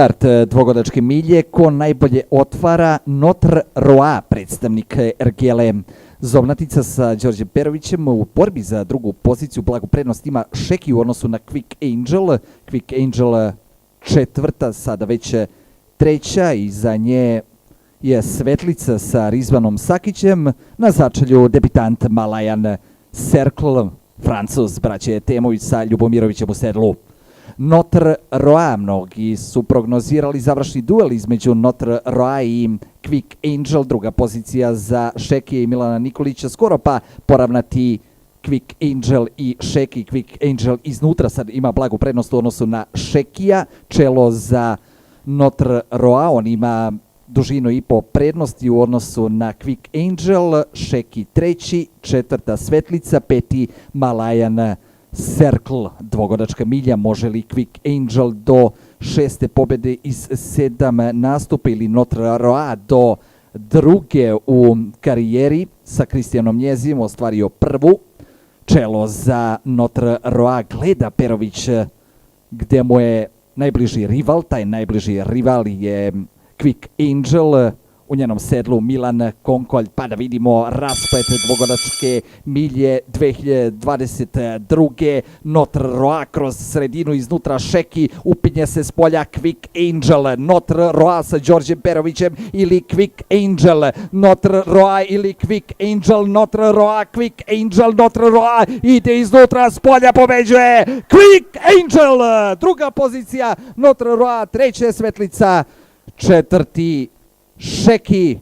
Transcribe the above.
Start dvogodačke milje, ko najbolje otvara Notre Roi, predstavnik Ergele Zovnatica sa Đorđem Perovićem. U borbi za drugu poziciju blagu prednost ima Šeki u odnosu na Quick Angel. Quick Angel četvrta, sada već treća, i za nje je Svetlica sa Rizvanom Sakićem. Na začelju debitant Malajan Cercle, Francuz, braće Temović sa Ljubomirovićem u sedlu. Notre Roi, mnogi su prognozirali završni duel između Notre Roi i Quick Angel, druga pozicija za Šekija i Milana Nikolića, skoro pa poravnati Quick Angel i Šeki. Quick Angel iznutra sad ima blagu prednost u odnosu na Šekija, čelo za Notre Roi, on ima dužinu i po prednosti u odnosu na Quick Angel, Šeki treći, četvrta Svetlica, peti Malajan Cercle. Dvogodačka milja, može li Quick Angel do šeste pobede iz 7 nastupa ili Notre Roi do druge u karijeri sa Kristijanom Njezim ostvario prvu. Čelo za Notre Roi gleda Perović gde mu je najbliži rival, taj najbliži rival je Quick Angel, u njenom sedlu Milan Konkolj, pa da vidimo rasplet dvogodačke milje 2022. Notre Roi kroz sredinu, iznutra Šeki, upinje se s polja Quick Angel. Notre Roi sa Đorđem Perovićem ili Quick Angel, Notre Roi ili Quick Angel, Notre Roi, Quick Angel, Notre Roi ide iznutra, s polja pobeđuje Quick Angel. Druga pozicija Notre Roi, treća Svetlica, četvrti Šeki.